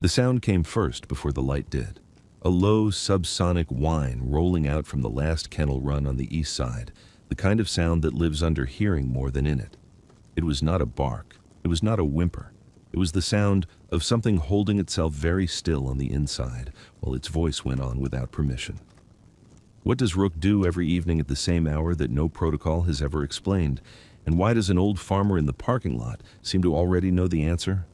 The sound came first before the light did. A low, subsonic whine rolling out from the last kennel run on the east side, the kind of sound that lives under hearing more than in it. It was not a bark. It was not a whimper. It was the sound of something holding itself very still on the inside, while its voice went on without permission. What does Rook do every evening at the same hour that no protocol has ever explained? And why does an old farmer in the parking lot seem to already know the answer?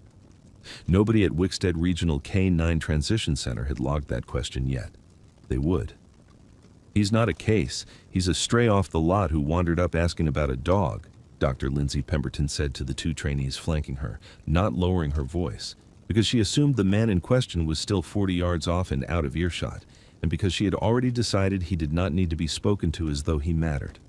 Nobody at Wickstead Regional K-9 Transition Center had logged that question yet. They would. He's not a case. He's a stray off the lot who wandered up asking about a dog, Dr. Lindsay Pemberton said to the two trainees flanking her, not lowering her voice, because she assumed the man in question was still 40 yards off and out of earshot, and because she had already decided he did not need to be spoken to as though he mattered.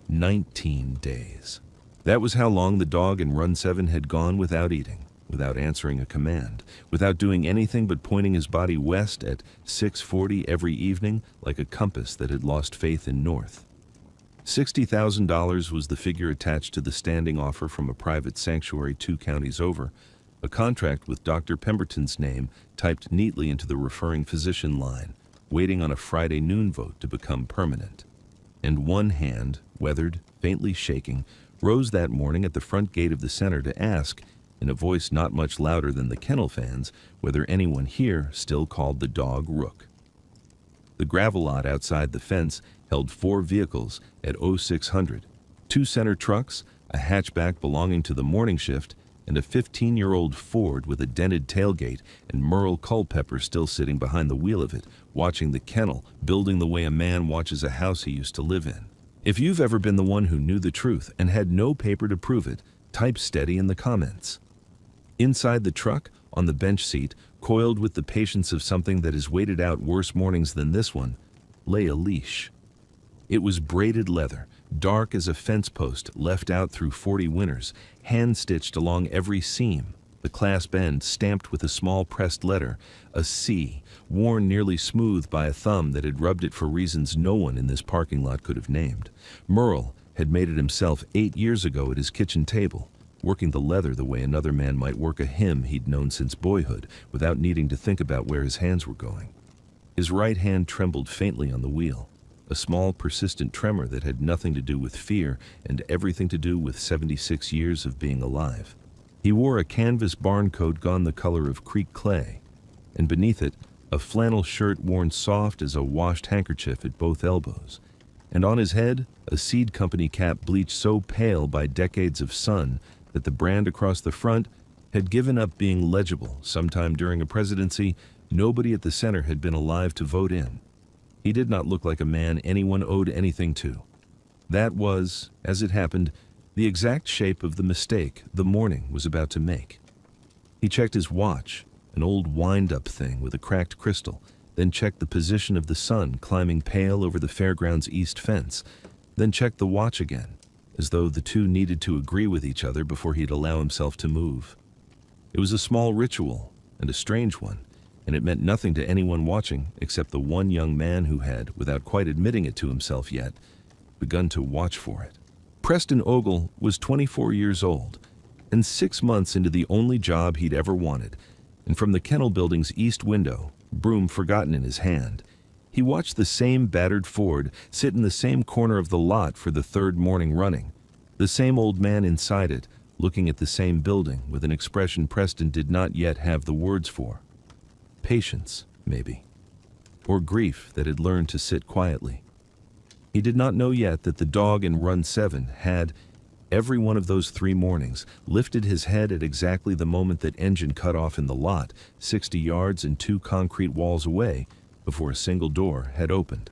19 days. That was how long the dog in Run 7 had gone without eating, without answering a command, without doing anything but pointing his body west at 6:40 every evening like a compass that had lost faith in north. $60,000 was the figure attached to the standing offer from a private sanctuary 2 counties over, a contract with Dr. Pemberton's name typed neatly into the referring physician line, waiting on a Friday noon vote to become permanent. And one hand, weathered, faintly shaking, rose that morning at the front gate of the center to ask, in a voice not much louder than the kennel fans, whether anyone here still called the dog Rook. The gravel lot outside the fence held 4 vehicles at 0600, 2 center trucks, a hatchback belonging to the morning shift, and a 15-year-old Ford with a dented tailgate and Merle Culpepper still sitting behind the wheel of it, watching the kennel, building the way a man watches a house he used to live in. If you've ever been the one who knew the truth and had no paper to prove it, type steady in the comments. Inside the truck, on the bench seat, coiled with the patience of something that has waited out worse mornings than this one, lay a leash. It was braided leather, dark as a fence post left out through 40 winters, hand-stitched along every seam, the clasp end stamped with a small pressed letter, a C, worn nearly smooth by a thumb that had rubbed it for reasons no one in this parking lot could have named. Merle had made it himself 8 years ago at his kitchen table, working the leather the way another man might work a hymn he'd known since boyhood, without needing to think about where his hands were going. His right hand trembled faintly on the wheel, a small, persistent tremor that had nothing to do with fear and everything to do with 76 years of being alive. He wore a canvas barn coat gone the color of creek clay, and beneath it, a flannel shirt worn soft as a washed handkerchief at both elbows, and on his head, a seed company cap bleached so pale by decades of sun that the brand across the front had given up being legible sometime during a presidency nobody at the center had been alive to vote in. He did not look like a man anyone owed anything to. That was, as it happened, the exact shape of the mistake the morning was about to make. He checked his watch, an old wind-up thing with a cracked crystal, then checked the position of the sun climbing pale over the fairground's east fence, then checked the watch again, as though the two needed to agree with each other before he'd allow himself to move. It was a small ritual, and a strange one, and it meant nothing to anyone watching except the one young man who had, without quite admitting it to himself yet, begun to watch for it. Preston Ogle was 24 years old, and 6 months into the only job he'd ever wanted, and from the kennel building's east window, broom forgotten in his hand, he watched the same battered Ford sit in the same corner of the lot for the 3rd morning running, the same old man inside it, looking at the same building with an expression Preston did not yet have the words for. Patience, maybe, or grief that had learned to sit quietly. He did not know yet that the dog in Run 7 had, every one of those 3 mornings, lifted his head at exactly the moment that engine cut off in the lot, 60 yards and 2 concrete walls away, before a single door had opened.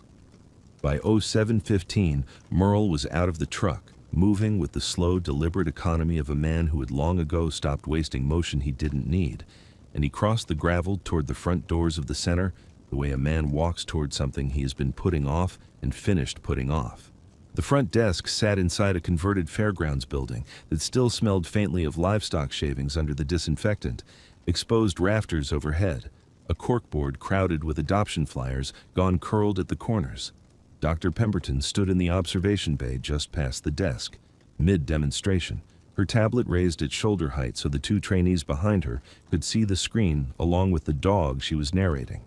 By 07:15, Merle was out of the truck, moving with the slow, deliberate economy of a man who had long ago stopped wasting motion he didn't need, and he crossed the gravel toward the front doors of the center the way a man walks toward something he has been putting off and finished putting off. The front desk sat inside a converted fairgrounds building that still smelled faintly of livestock shavings under the disinfectant, exposed rafters overhead, a corkboard crowded with adoption flyers gone curled at the corners. Dr. Pemberton stood in the observation bay just past the desk, mid-demonstration, Her tablet raised at shoulder height so the two trainees behind her could see the screen along with the dog she was narrating.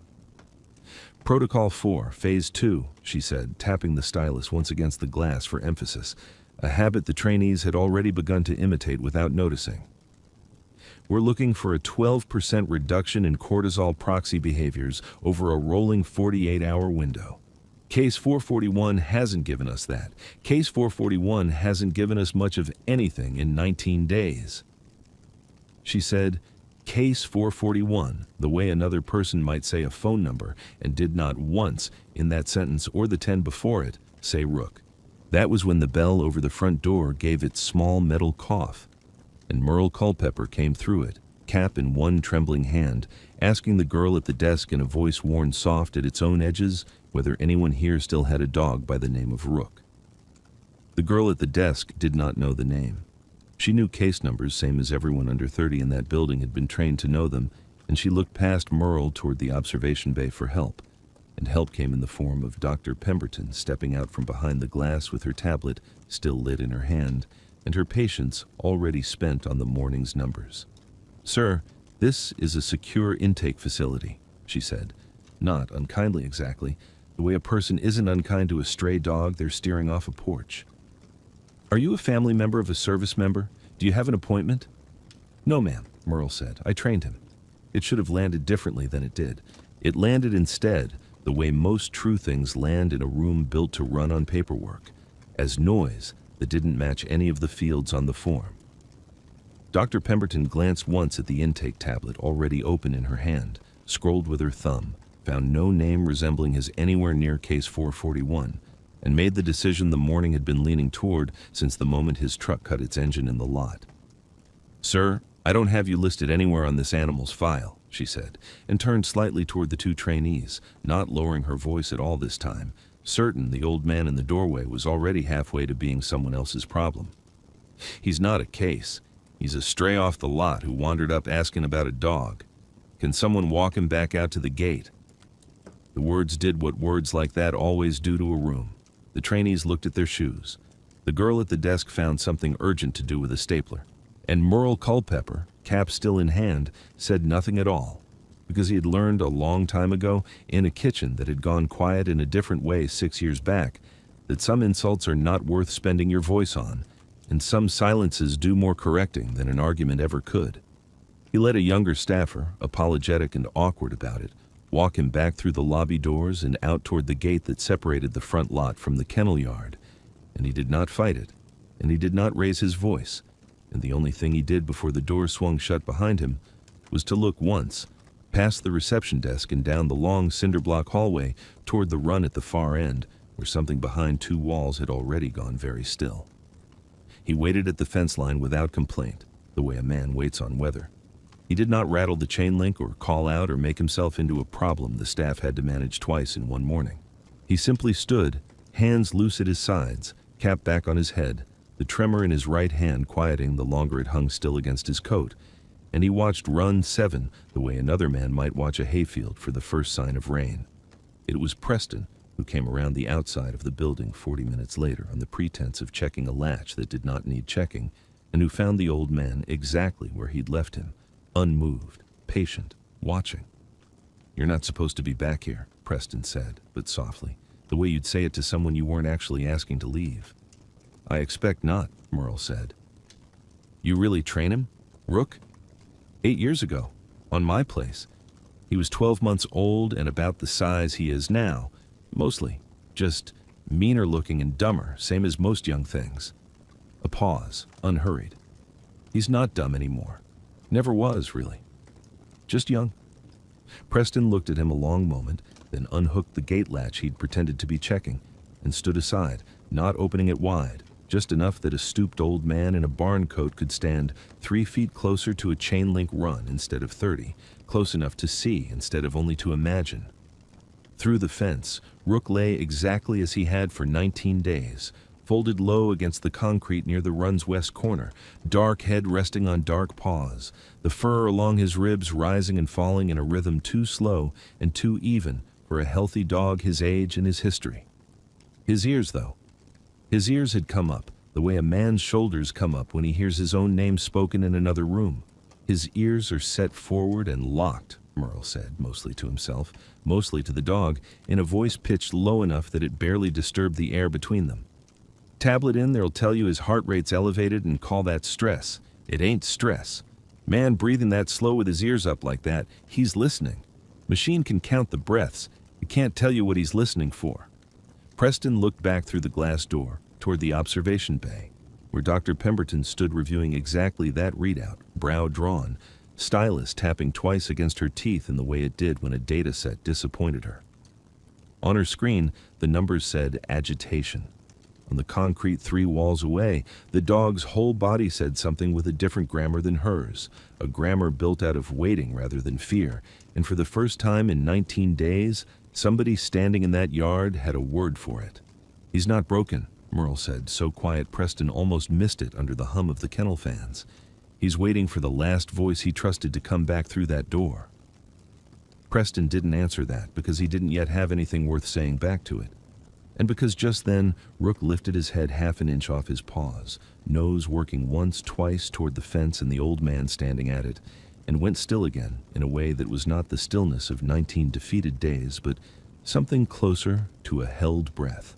Protocol 4, Phase 2, she said, tapping the stylus once against the glass for emphasis, a habit the trainees had already begun to imitate without noticing. We're looking for a 12% reduction in cortisol proxy behaviors over a rolling 48-hour window. Case 441 hasn't given us that. Case 441 hasn't given us much of anything in 19 days. She said, Case 441, the way another person might say a phone number, and did not once, in that sentence or the 10 before it, say Rook. That was when the bell over the front door gave its small metal cough, and Merle Culpepper came through it, cap in one trembling hand, asking the girl at the desk in a voice worn soft at its own edges whether anyone here still had a dog by the name of Rook. The girl at the desk did not know the name. She knew case numbers, same as everyone under 30 in that building had been trained to know them, and she looked past Merle toward the observation bay for help. And help came in the form of Dr. Pemberton stepping out from behind the glass with her tablet still lit in her hand, and her patience already spent on the morning's numbers. "Sir, this is a secure intake facility," she said. Not unkindly exactly, the way a person isn't unkind to a stray dog they're steering off a porch. "Are you a family member of a service member? Do you have an appointment?" "No, ma'am," Merle said. "I trained him." It should have landed differently than it did. It landed instead the way most true things land in a room built to run on paperwork, as noise that didn't match any of the fields on the form. Dr. Pemberton glanced once at the intake tablet already open in her hand, scrolled with her thumb, found no name resembling his anywhere near Case 441, and made the decision the morning had been leaning toward since the moment his truck cut its engine in the lot. "Sir, I don't have you listed anywhere on this animal's file," she said, and turned slightly toward the two trainees, not lowering her voice at all this time, certain the old man in the doorway was already halfway to being someone else's problem. "He's not a case. He's a stray off the lot who wandered up asking about a dog. Can someone walk him back out to the gate?" The words did what words like that always do to a room. The trainees looked at their shoes. The girl at the desk found something urgent to do with a stapler. And Merle Culpepper, cap still in hand, said nothing at all, because he had learned a long time ago, in a kitchen that had gone quiet in a different way 6 years back, that some insults are not worth spending your voice on, and some silences do more correcting than an argument ever could. He let a younger staffer, apologetic and awkward about it, walk him back through the lobby doors and out toward the gate that separated the front lot from the kennel yard, and he did not fight it, and he did not raise his voice, and the only thing he did before the door swung shut behind him was to look once, past the reception desk and down the long cinder-block hallway toward the run at the far end, where something behind two walls had already gone very still. He waited at the fence line without complaint, the way a man waits on weather. He did not rattle the chain link or call out or make himself into a problem the staff had to manage twice in one morning. He simply stood, hands loose at his sides, cap back on his head, the tremor in his right hand quieting the longer it hung still against his coat, and he watched Run 7 the way another man might watch a hayfield for the first sign of rain. It was Preston who came around the outside of the building 40 minutes later on the pretense of checking a latch that did not need checking, and who found the old man exactly where he'd left him, unmoved, patient, watching. "You're not supposed to be back here," Preston said, but softly, the way you'd say it to someone you weren't actually asking to leave. "I expect not," Merle said. "You really train him? Rook?" 8 years ago, on my place. He was 12 months old and about the size he is now, mostly, just meaner looking and dumber, same as most young things." A pause, unhurried. "He's not dumb anymore. Never was, really. Just young." Preston looked at him a long moment, then unhooked the gate latch he'd pretended to be checking, and stood aside, not opening it wide, just enough that a stooped old man in a barn coat could stand 3 feet closer to a chain link run instead of 30, close enough to see instead of only to imagine. Through the fence, Rook lay exactly as he had for 19 days, folded low against the concrete near the run's west corner, dark head resting on dark paws, the fur along his ribs rising and falling in a rhythm too slow and too even for a healthy dog his age and his history. His ears, though. His ears had come up, the way a man's shoulders come up when he hears his own name spoken in another room. His ears are set forward and locked, Merle said, mostly to himself, mostly to the dog, in a voice pitched low enough that it barely disturbed the air between them. Tablet in there'll tell you his heart rate's elevated and call that stress. It ain't stress. Man breathing that slow with his ears up like that, he's listening. Machine can count the breaths. It can't tell you what he's listening for. Preston looked back through the glass door, toward the observation bay, where Dr. Pemberton stood reviewing exactly that readout, brow drawn, stylus tapping twice against her teeth in the way it did when a data set disappointed her. On her screen, the numbers said agitation. On the concrete 3 walls away, the dog's whole body said something with a different grammar than hers, a grammar built out of waiting rather than fear, and for the first time in 19 days, somebody standing in that yard had a word for it. He's not broken, Merle said, so quiet Preston almost missed it under the hum of the kennel fans. He's waiting for the last voice he trusted to come back through that door. Preston didn't answer that because he didn't yet have anything worth saying back to it. And because just then, Rook lifted his head half an inch off his paws, nose working once, twice toward the fence and the old man standing at it, and went still again in a way that was not the stillness of 19 defeated days, but something closer to a held breath.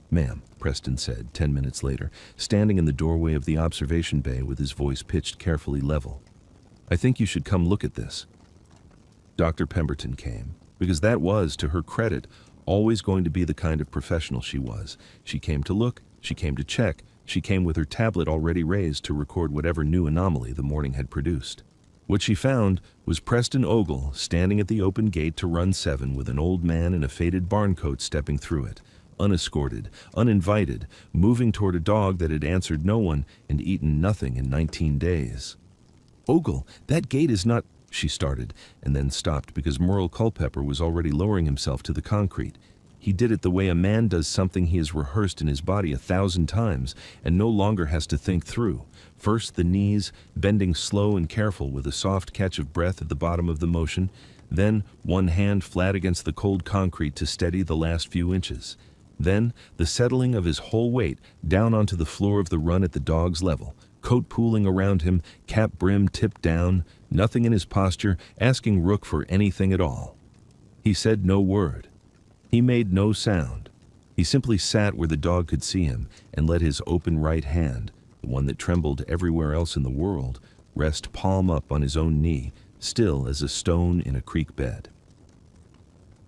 "Ma'am," Preston said 10 minutes later, standing in the doorway of the observation bay with his voice pitched carefully level. "I think you should come look at this." Dr. Pemberton came, because that was, to her credit, always going to be the kind of professional she was. She came to look, she came to check, she came with her tablet already raised to record whatever new anomaly the morning had produced. What she found was Preston Ogle standing at the open gate to run 7 with an old man in a faded barn coat stepping through it, unescorted, uninvited, moving toward a dog that had answered no one and eaten nothing in 19 days. "Ogle, that gate is not—" she started, and then stopped because Merle Culpepper was already lowering himself to the concrete. He did it the way a man does something he has rehearsed in his body 1,000 times and no longer has to think through. First the knees, bending slow and careful with a soft catch of breath at the bottom of the motion, then one hand flat against the cold concrete to steady the last few inches. Then the settling of his whole weight down onto the floor of the run at the dog's level, coat pooling around him, cap brim tipped down, nothing in his posture, asking Rook for anything at all. He said no word. He made no sound. He simply sat where the dog could see him and let his open right hand, the one that trembled everywhere else in the world, rest palm up on his own knee, still as a stone in a creek bed.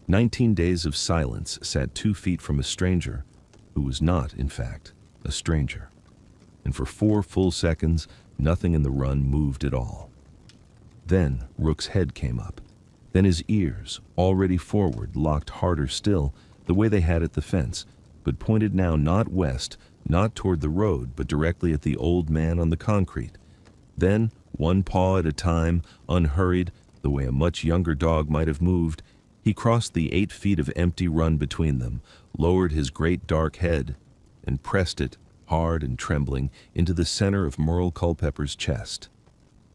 19 days of silence sat 2 feet from a stranger, who was not, in fact, a stranger. And for 4 full seconds, nothing in the run moved at all. Then Rook's head came up. Then his ears, already forward, locked harder still, the way they had at the fence, but pointed now not west, not toward the road, but directly at the old man on the concrete. Then, one paw at a time, unhurried, the way a much younger dog might have moved, he crossed the 8 feet of empty run between them, lowered his great dark head, and pressed it, hard and trembling, into the center of Merle Culpepper's chest.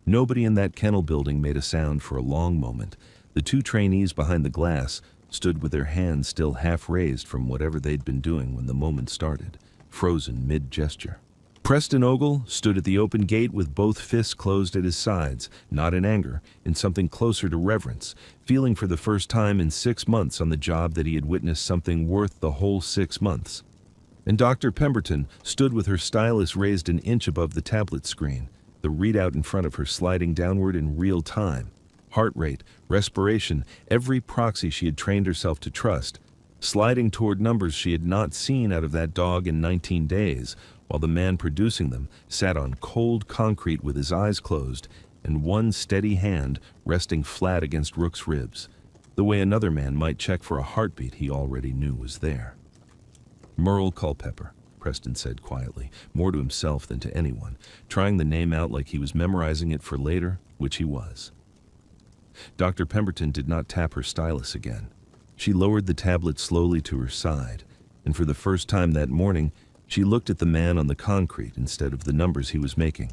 Nobody in that kennel building made a sound for a long moment. The 2 trainees behind the glass stood with their hands still half raised from whatever they'd been doing when the moment started, frozen mid-gesture. Preston Ogle stood at the open gate with both fists closed at his sides, not in anger, in something closer to reverence, feeling for the first time in 6 months on the job that he had witnessed something worth the whole 6 months. And Dr. Pemberton stood with her stylus raised an inch above the tablet screen, the readout in front of her sliding downward in real time. Heart rate, respiration, every proxy she had trained herself to trust, sliding toward numbers she had not seen out of that dog in 19 days, while the man producing them sat on cold concrete with his eyes closed and one steady hand resting flat against Rook's ribs, the way another man might check for a heartbeat he already knew was there. "Merle Culpepper," Preston said quietly, more to himself than to anyone, trying the name out like he was memorizing it for later, which he was. Dr. Pemberton did not tap her stylus again. She lowered the tablet slowly to her side, and for the first time that morning, she looked at the man on the concrete instead of the numbers he was making.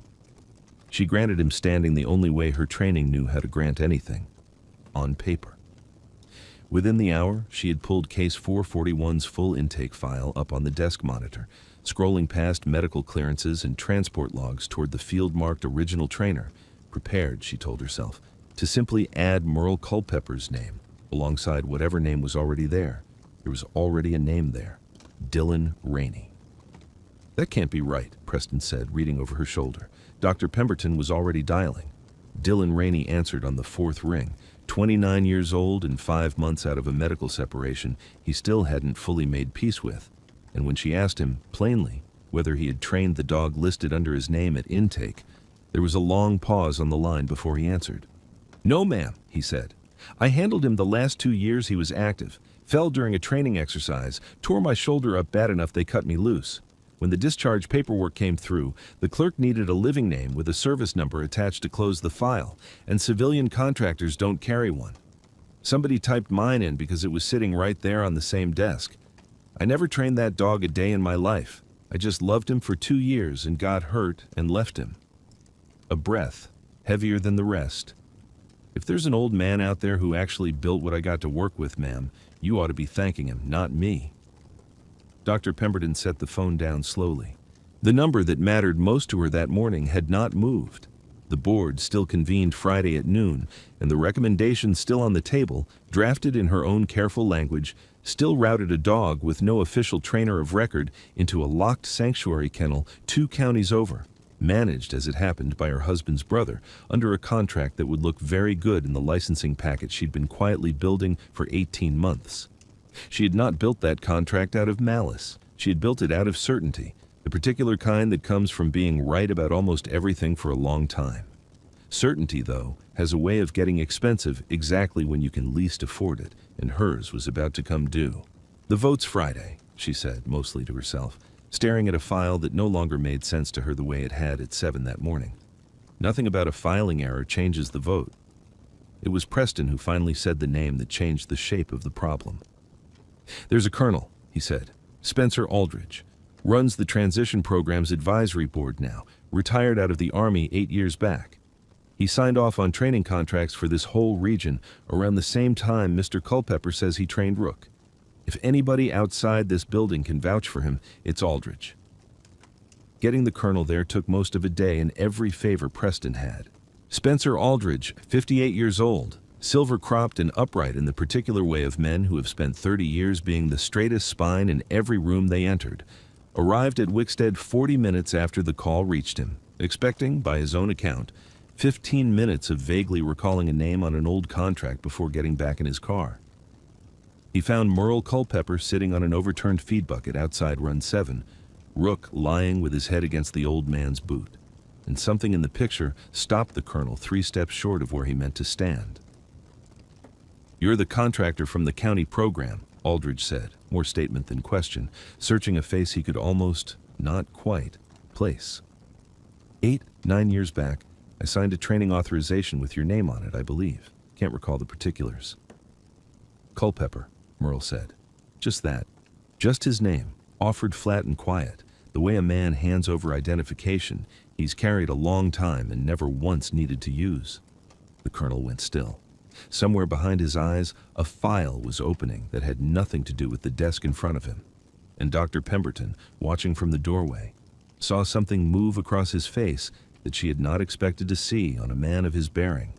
She granted him standing the only way her training knew how to grant anything, on paper. Within the hour, she had pulled Case 441's full intake file up on the desk monitor, scrolling past medical clearances and transport logs toward the field-marked original trainer, prepared, she told herself, to simply add Merle Culpepper's name alongside whatever name was already there. There was already a name there. Dylan Rainey. That can't be right, Preston said, reading over her shoulder. Dr. Pemberton was already dialing. Dylan Rainey answered on the fourth ring. 29 years old and 5 months out of a medical separation he still hadn't fully made peace with. And when she asked him, plainly, whether he had trained the dog listed under his name at intake, there was a long pause on the line before he answered. "No, ma'am," he said. "I handled him the last 2 years he was active. Fell during a training exercise, tore my shoulder up bad enough they cut me loose. When the discharge paperwork came through, the clerk needed a living name with a service number attached to close the file, and civilian contractors don't carry one. Somebody typed mine in because it was sitting right there on the same desk. I never trained that dog a day in my life. I just loved him for 2 years and got hurt and left him." A breath, heavier than the rest. "If there's an old man out there who actually built what I got to work with, ma'am, you ought to be thanking him, not me." Dr. Pemberton set the phone down slowly. The number that mattered most to her that morning had not moved. The board still convened Friday at noon, and the recommendation still on the table, drafted in her own careful language, still routed a dog with no official trainer of record into a locked sanctuary kennel 2 counties over, managed, as it happened, by her husband's brother, under a contract that would look very good in the licensing packet she'd been quietly building for 18 months. She had not built that contract out of malice. She had built it out of certainty, the particular kind that comes from being right about almost everything for a long time. Certainty, though, has a way of getting expensive exactly when you can least afford it, and hers was about to come due. "The vote's Friday," she said, mostly to herself, staring at a file that no longer made sense to her the way it had at 7 that morning. Nothing about a filing error changes the vote. It was Preston who finally said the name that changed the shape of the problem. "There's a colonel," he said. "Spencer Aldridge. Runs the Transition Program's Advisory Board now, retired out of the Army 8 years back. He signed off on training contracts for this whole region around the same time Mr. Culpepper says he trained Rook. If anybody outside this building can vouch for him, it's Aldridge." Getting the colonel there took most of a day and every favor Preston had. Spencer Aldridge, 58 years old, silver-cropped and upright in the particular way of men who have spent 30 years being the straightest spine in every room they entered, arrived at Wickstead 40 minutes after the call reached him, expecting, by his own account, 15 minutes of vaguely recalling a name on an old contract before getting back in his car. He found Merle Culpepper sitting on an overturned feed bucket outside Run 7, Rook lying with his head against the old man's boot, and something in the picture stopped the colonel 3 steps short of where he meant to stand. "You're the contractor from the county program," Aldridge said, more statement than question, searching a face he could almost, not quite, place. 8-9 years back, I signed a training authorization with your name on it, I believe. Can't recall the particulars." "Culpepper," Merle said. "Just that. Just his name, offered flat and quiet, the way a man hands over identification he's carried a long time and never once needed to use." The colonel went still. Somewhere behind his eyes, a file was opening that had nothing to do with the desk in front of him. And Dr. Pemberton, watching from the doorway, saw something move across his face that she had not expected to see on a man of his bearing.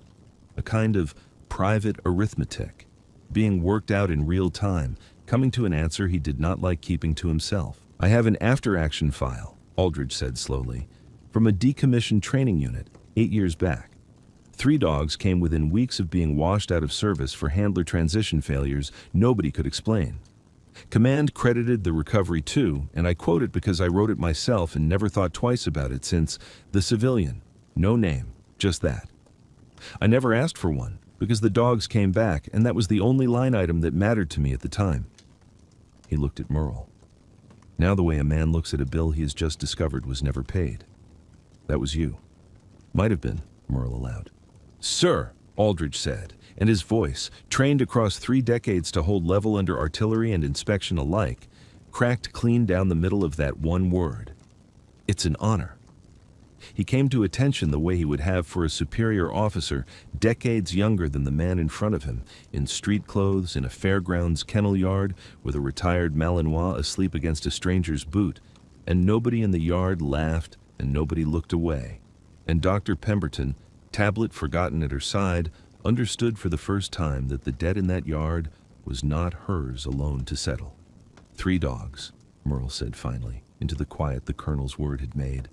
A kind of private arithmetic, being worked out in real time, coming to an answer he did not like keeping to himself. "I have an after-action file," Aldridge said slowly, "from a decommissioned training unit 8 years back. 3 dogs came within weeks of being washed out of service for handler transition failures nobody could explain. Command credited the recovery too, and I quote it because I wrote it myself and never thought twice about it since the civilian, no name, just that. I never asked for one because the dogs came back and that was the only line item that mattered to me at the time." He looked at Merle. Now the way a man looks at a bill he has just discovered was never paid. "That was you." "Might have been," Merle allowed. "Sir," Aldridge said, and his voice, trained across 3 decades to hold level under artillery and inspection alike, cracked clean down the middle of that one word. "It's an honor." He came to attention the way he would have for a superior officer, decades younger than the man in front of him, in street clothes, in a fairgrounds kennel yard, with a retired Malinois asleep against a stranger's boot. And nobody in the yard laughed, and nobody looked away. And Dr. Pemberton, tablet forgotten at her side, understood for the first time that the debt in that yard was not hers alone to settle. 3 dogs, Merle said finally, into the quiet the colonel's word had made.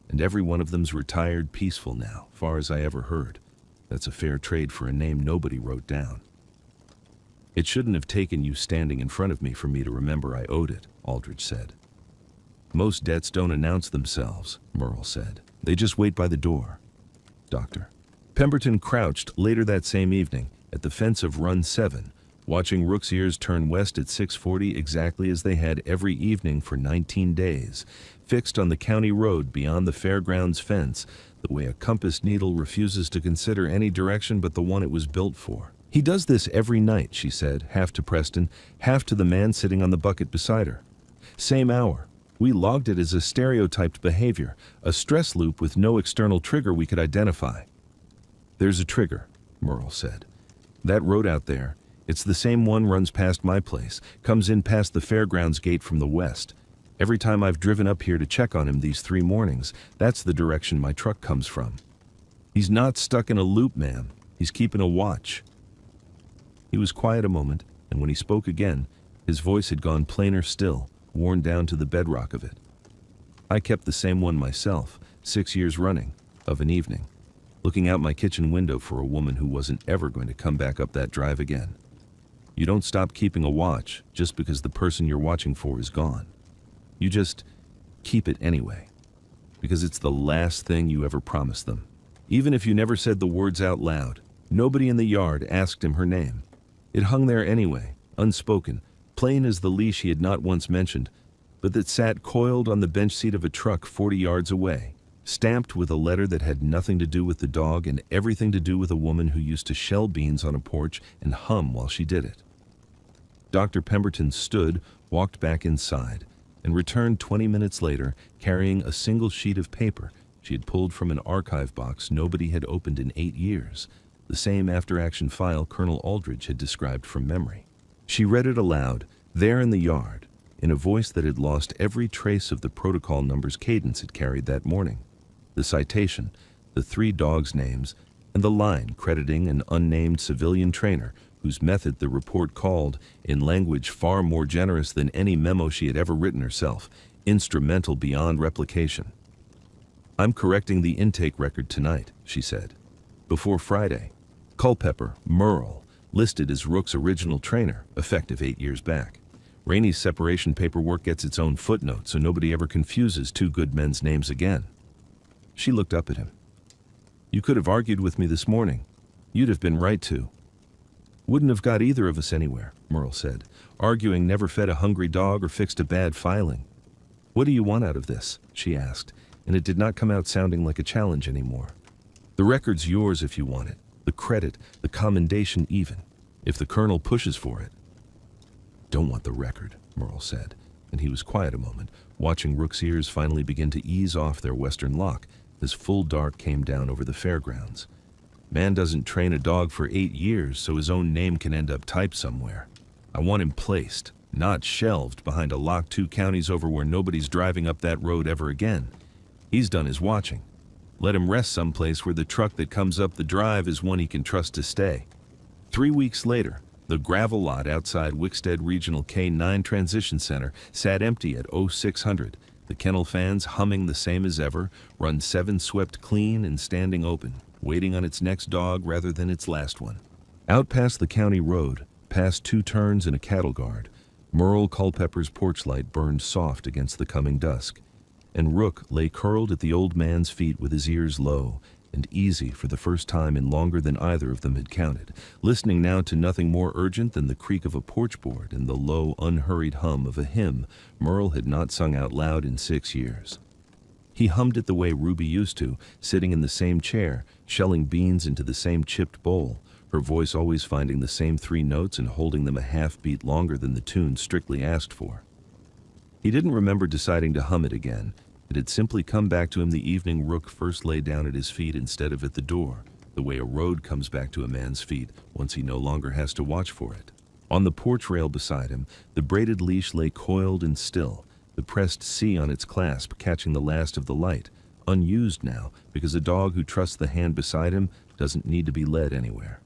And every one of them's retired peaceful now, far as I ever heard. That's a fair trade for a name nobody wrote down. It shouldn't have taken you standing in front of me for me to remember I owed it, Aldrich said. Most debts don't announce themselves, Merle said. They just wait by the door. Doctor. Pemberton crouched later that same evening at the fence of Run 7, watching rook's ears turn west at 6:40 exactly as they had every evening for 19 days, fixed on the county road beyond the fairgrounds fence, the way a compass needle refuses to consider any direction but the one it was built for. He does this every night, she said, half to Preston, half to the man sitting on the bucket beside her. Same hour. We logged it as a stereotyped behavior, a stress loop with no external trigger we could identify. There's a trigger, Merle said. That road out there, it's the same one runs past my place, comes in past the fairgrounds gate from the west. Every time I've driven up here to check on him these 3 mornings, that's the direction my truck comes from. He's not stuck in a loop, ma'am. He's keeping a watch. He was quiet a moment, and when he spoke again, his voice had gone plainer still, worn down to the bedrock of it. I kept the same one myself, 6 years running, of an evening, looking out my kitchen window for a woman who wasn't ever going to come back up that drive again. You don't stop keeping a watch just because the person you're watching for is gone. You just keep it anyway, because it's the last thing you ever promised them. Even if you never said the words out loud, nobody in the yard asked him her name. It hung there anyway, unspoken, plain as the leash he had not once mentioned, but that sat coiled on the bench seat of a truck 40 yards away, stamped with a letter that had nothing to do with the dog and everything to do with a woman who used to shell beans on a porch and hum while she did it. Dr. Pemberton stood, walked back inside, and returned 20 minutes later carrying a single sheet of paper she had pulled from an archive box nobody had opened in 8 years, the same after-action file Colonel Aldrich had described from memory. She read it aloud, there in the yard, in a voice that had lost every trace of the protocol number's cadence it carried that morning. The citation, the 3 dogs' names, and the line crediting an unnamed civilian trainer whose method the report called, in language far more generous than any memo she had ever written herself, instrumental beyond replication. I'm correcting the intake record tonight, she said. Before Friday, Culpepper, Merle, listed as Rook's original trainer, effective 8 years back. Rainey's separation paperwork gets its own footnote so nobody ever confuses 2 good men's names again. She looked up at him. You could have argued with me this morning. You'd have been right to. Wouldn't have got either of us anywhere, Merle said. Arguing never fed a hungry dog or fixed a bad filing. What do you want out of this? She asked, and it did not come out sounding like a challenge anymore. The record's yours if you want it, the credit, the commendation even, if the colonel pushes for it. Don't want the record, Merle said, and he was quiet a moment, watching Rook's ears finally begin to ease off their western lock as full dark came down over the fairgrounds. Man doesn't train a dog for 8 years so his own name can end up typed somewhere. I want him placed, not shelved behind a lock 2 counties over where nobody's driving up that road ever again. He's done his watching. Let him rest someplace where the truck that comes up the drive is one he can trust to stay. 3 weeks later, the gravel lot outside Wickstead Regional K-9 Transition Center sat empty at 0600, the kennel fans humming the same as ever, Run 7 swept clean and standing open, waiting on its next dog rather than its last one. Out past the county road, past 2 turns and a cattle guard, Merle Culpepper's porch light burned soft against the coming dusk, and Rook lay curled at the old man's feet with his ears low and easy for the first time in longer than either of them had counted, listening now to nothing more urgent than the creak of a porch board and the low, unhurried hum of a hymn Merle had not sung out loud in 6 years. He hummed it the way Ruby used to, sitting in the same chair, shelling beans into the same chipped bowl, her voice always finding the same 3 notes and holding them a half-beat longer than the tune strictly asked for. He didn't remember deciding to hum it again, It had simply come back to him the evening Rook first lay down at his feet instead of at the door, the way a road comes back to a man's feet once he no longer has to watch for it. On the porch rail beside him, the braided leash lay coiled and still, the pressed C on its clasp catching the last of the light, unused now because a dog who trusts the hand beside him doesn't need to be led anywhere.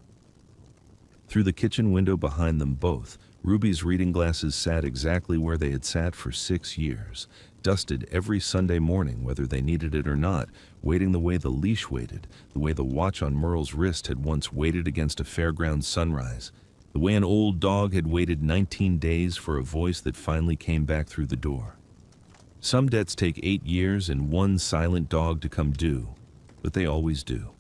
Through the kitchen window behind them both, Ruby's reading glasses sat exactly where they had sat for 6 years, dusted every Sunday morning whether they needed it or not, waiting the way the leash waited, the way the watch on Merle's wrist had once waited against a fairground sunrise, the way an old dog had waited 19 days for a voice that finally came back through the door. Some debts take 8 years and one silent dog to come due, but they always do.